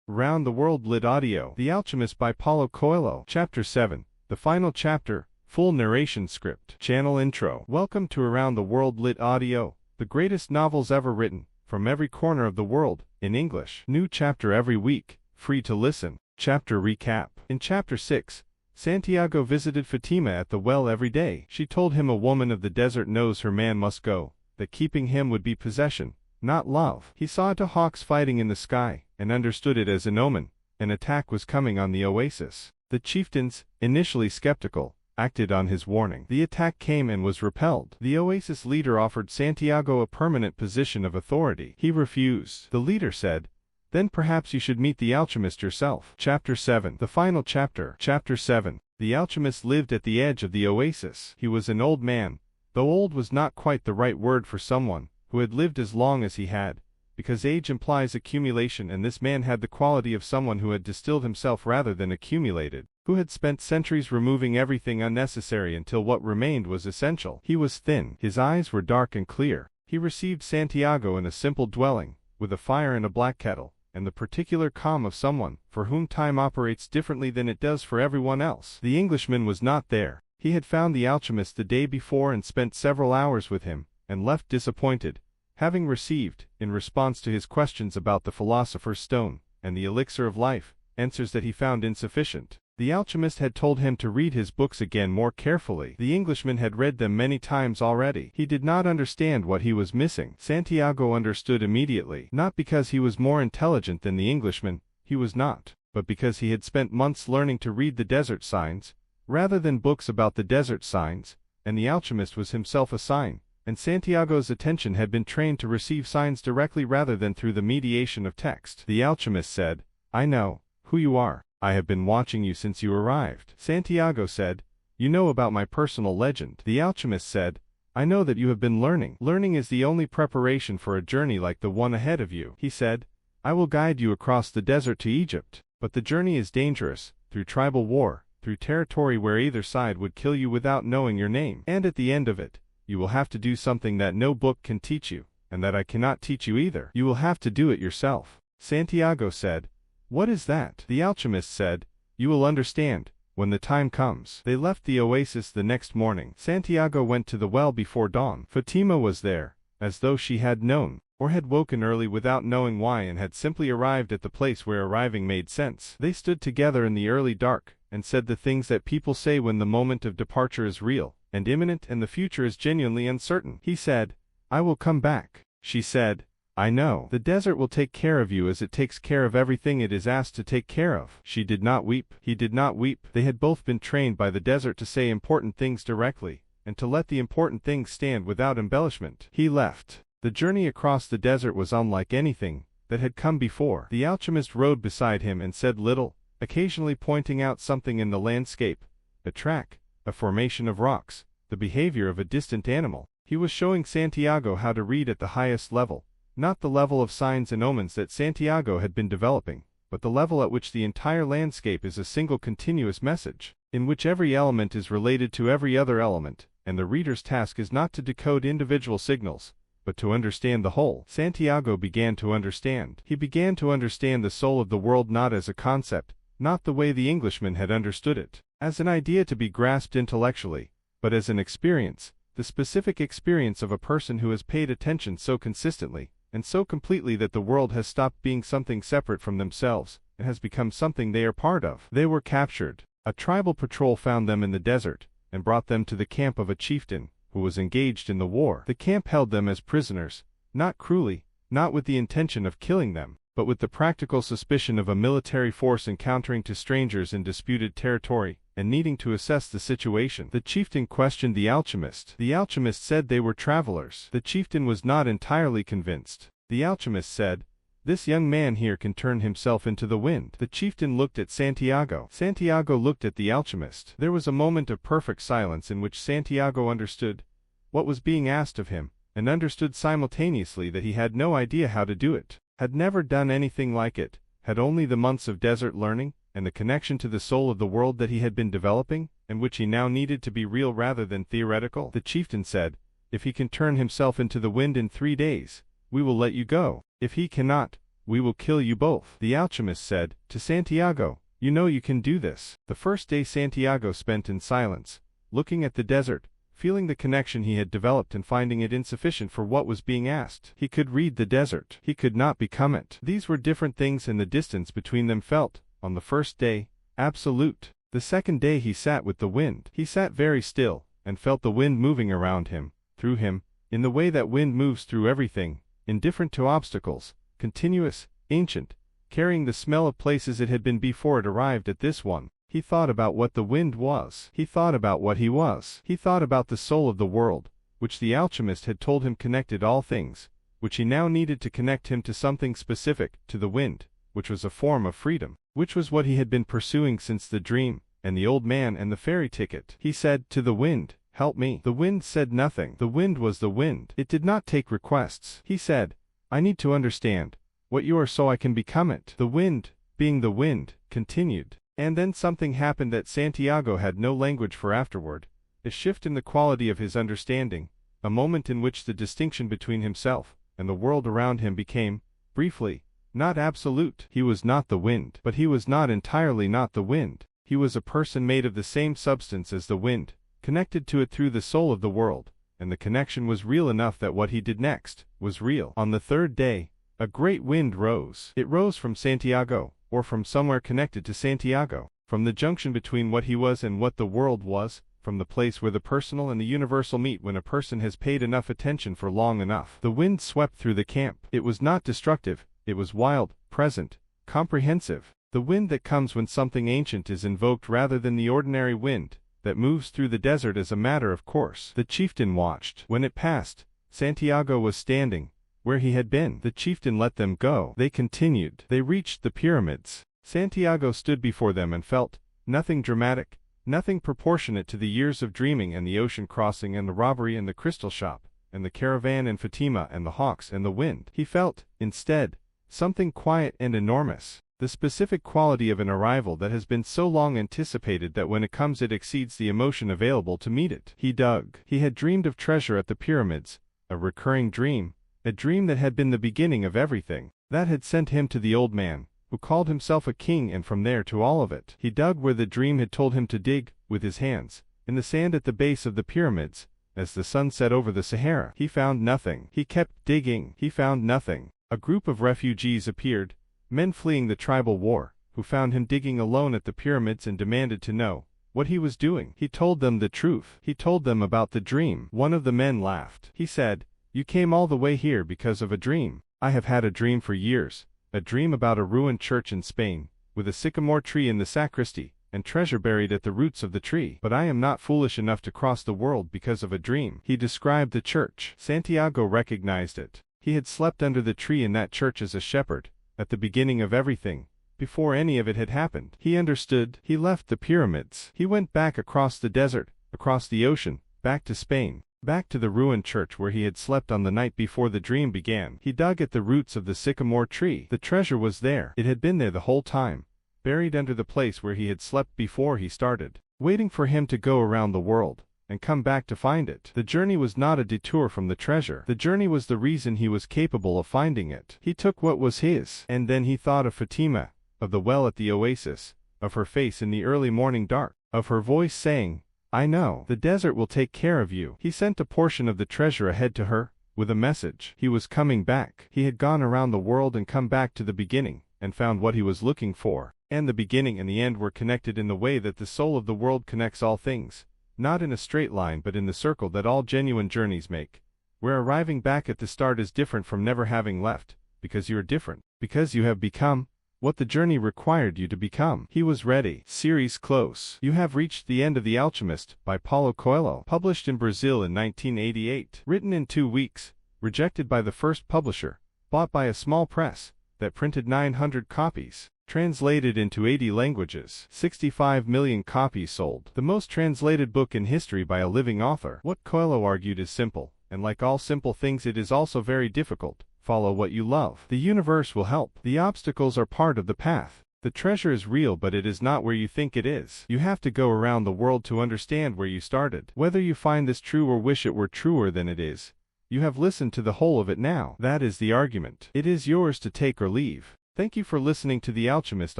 Around the World Lit Audio. The Alchemist by Paulo Coelho. Chapter 7. The final chapter. Full narration script. Channel intro. Welcome to Around the World Lit Audio, the greatest novels ever written, from every corner of the world, in English. New chapter every week, free to listen. Chapter recap. In Chapter 6, Santiago visited Fatima at the well every day. She told him a woman of the desert knows her man must go, that keeping him would be possession, not love. He saw two hawks fighting in the sky, and understood it as an omen. An attack was coming on the oasis. The chieftains, initially skeptical, acted on his warning. The attack came and was repelled. The oasis leader offered Santiago a permanent position of authority. He refused. The leader said, "Then perhaps you should meet the alchemist yourself." Chapter 7. The final chapter. Chapter 7. The alchemist lived at the edge of the oasis. He was an old man, though old was not quite the right word for someone who had lived as long as he had, because age implies accumulation, and this man had the quality of someone who had distilled himself rather than accumulated, who had spent centuries removing everything unnecessary until what remained was essential. He was thin. His eyes were dark and clear. He received Santiago in a simple dwelling, with a fire and a black kettle, and the particular calm of someone for whom time operates differently than it does for everyone else. The Englishman was not there. He had found the alchemist the day before and spent several hours with him, and left disappointed, having received, in response to his questions about the philosopher's stone and the elixir of life, answers that he found insufficient. The alchemist had told him to read his books again more carefully. The Englishman had read them many times already. He did not understand what he was missing. Santiago understood immediately, not because he was more intelligent than the Englishman, he was not, but because he had spent months learning to read the desert signs, rather than books about the desert signs, and the alchemist was himself a sign, and Santiago's attention had been trained to receive signs directly rather than through the mediation of text. The alchemist said, "I know who you are. I have been watching you since you arrived." Santiago said, "You know about my personal legend." The alchemist said, "I know that you have been learning. Learning is the only preparation for a journey like the one ahead of you." He said, "I will guide you across the desert to Egypt, but the journey is dangerous, through tribal war, through territory where either side would kill you without knowing your name. And at the end of it, you will have to do something that no book can teach you, and that I cannot teach you either. You will have to do it yourself." Santiago said, "What is that?" The alchemist said, "You will understand, when the time comes." They left the oasis the next morning. Santiago went to the well before dawn. Fatima was there, as though she had known, or had woken early without knowing why and had simply arrived at the place where arriving made sense. They stood together in the early dark, and said the things that people say when the moment of departure is real and imminent and the future is genuinely uncertain. He said, "I will come back." She said, "I know. The desert will take care of you as it takes care of everything it is asked to take care of." She did not weep. He did not weep. They had both been trained by the desert to say important things directly, and to let the important things stand without embellishment. He left. The journey across the desert was unlike anything that had come before. The alchemist rode beside him and said little, occasionally pointing out something in the landscape, a track, a formation of rocks, the behavior of a distant animal. He was showing Santiago how to read at the highest level, not the level of signs and omens that Santiago had been developing, but the level at which the entire landscape is a single continuous message, in which every element is related to every other element, and the reader's task is not to decode individual signals, but to understand the whole. Santiago began to understand. He began to understand the soul of the world not as a concept, not the way the Englishman had understood it, as an idea to be grasped intellectually, but as an experience, the specific experience of a person who has paid attention so consistently and so completely that the world has stopped being something separate from themselves and has become something they are part of. They were captured. A tribal patrol found them in the desert and brought them to the camp of a chieftain who was engaged in the war. The camp held them as prisoners, not cruelly, not with the intention of killing them, but with the practical suspicion of a military force encountering two strangers in disputed territory and needing to assess the situation. The chieftain questioned the alchemist. The alchemist said they were travelers. The chieftain was not entirely convinced. The alchemist said, "This young man here can turn himself into the wind." The chieftain looked at Santiago. Santiago looked at the alchemist. There was a moment of perfect silence in which Santiago understood what was being asked of him, and understood simultaneously that he had no idea how to do it, had never done anything like it, had only the months of desert learning, and the connection to the soul of the world that he had been developing, and which he now needed to be real rather than theoretical. The chieftain said, "If he can turn himself into the wind in 3 days, we will let you go. If he cannot, we will kill you both." The alchemist said to Santiago, "You know you can do this." The first day Santiago spent in silence, looking at the desert, feeling the connection he had developed and finding it insufficient for what was being asked. He could read the desert. He could not become it. These were different things, and the distance between them felt, on the first day, absolute. The second day he sat with the wind. He sat very still, and felt the wind moving around him, through him, in the way that wind moves through everything, indifferent to obstacles, continuous, ancient, carrying the smell of places it had been before it arrived at this one. He thought about what the wind was. He thought about what he was. He thought about the soul of the world, which the alchemist had told him connected all things, which he now needed to connect him to something specific, to the wind, which was a form of freedom, which was what he had been pursuing since the dream, and the old man and the ferry ticket. He said to the wind, "Help me." The wind said nothing. The wind was the wind. It did not take requests. He said, "I need to understand what you are so I can become it." The wind, being the wind, continued. And then something happened that Santiago had no language for afterward, a shift in the quality of his understanding, a moment in which the distinction between himself and the world around him became, briefly, not absolute. He was not the wind, but he was not entirely not the wind. He was a person made of the same substance as the wind, connected to it through the soul of the world, and the connection was real enough that what he did next was real. On the third day, a great wind rose. It rose from Santiago, or from somewhere connected to Santiago, from the junction between what he was and what the world was, from the place where the personal and the universal meet when a person has paid enough attention for long enough. The wind swept through the camp. It was not destructive, it was wild, present, comprehensive. The wind that comes when something ancient is invoked rather than the ordinary wind that moves through the desert as a matter of course. The chieftain watched. When it passed, Santiago was standing where he had been. The chieftain let them go. They continued. They reached the pyramids. Santiago stood before them and felt nothing dramatic, nothing proportionate to the years of dreaming and the ocean crossing and the robbery and the crystal shop, and the caravan and Fatima and the hawks and the wind. He felt, instead, something quiet and enormous, the specific quality of an arrival that has been so long anticipated that when it comes it exceeds the emotion available to meet it. He dug. He had dreamed of treasure at the pyramids, a recurring dream, a dream that had been the beginning of everything. That had sent him to the old man, who called himself a king, and from there to all of it. He dug where the dream had told him to dig, with his hands, in the sand at the base of the pyramids. As the sun set over the Sahara, he found nothing. He kept digging. He found nothing. A group of refugees appeared, men fleeing the tribal war, who found him digging alone at the pyramids and demanded to know what he was doing. He told them the truth. He told them about the dream. One of the men laughed. He said, "You came all the way here because of a dream." "I have had a dream for years, a dream about a ruined church in Spain, with a sycamore tree in the sacristy, and treasure buried at the roots of the tree. But I am not foolish enough to cross the world because of a dream." He described the church. Santiago recognized it. He had slept under the tree in that church as a shepherd, at the beginning of everything, before any of it had happened. He understood. He left the pyramids. He went back across the desert, across the ocean, back to Spain, back to the ruined church where he had slept on the night before the dream began. He dug at the roots of the sycamore tree. The treasure was there. It had been there the whole time, buried under the place where he had slept before he started, waiting for him to go around the world and come back to find it. The journey was not a detour from the treasure. The journey was the reason he was capable of finding it. He took what was his. And then he thought of Fatima, of the well at the oasis, of her face in the early morning dark, of her voice saying, "I know. The desert will take care of you." He sent a portion of the treasure ahead to her, with a message. He was coming back. He had gone around the world and come back to the beginning, and found what he was looking for. And the beginning and the end were connected in the way that the soul of the world connects all things, not in a straight line but in the circle that all genuine journeys make, where arriving back at the start is different from never having left, because you are different, because you have become what the journey required you to become. He was ready. Series close. You have reached the end of The Alchemist by Paulo Coelho, published in Brazil in 1988. Written in 2 weeks, rejected by the first publisher, bought by a small press that printed 900 copies. Translated into 80 languages. 65 million copies sold. The most translated book in history by a living author. What Coelho argued is simple, and like all simple things it is also very difficult. Follow what you love. The universe will help. The obstacles are part of the path. The treasure is real, but it is not where you think it is. You have to go around the world to understand where you started. Whether you find this true or wish it were truer than it is, You have listened to the whole of it now. That is the argument. It is yours to take or leave. Thank you for listening to The Alchemist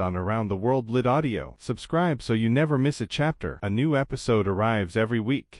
on Around the World Lit Audio. Subscribe so you never miss a chapter. A new episode arrives every week.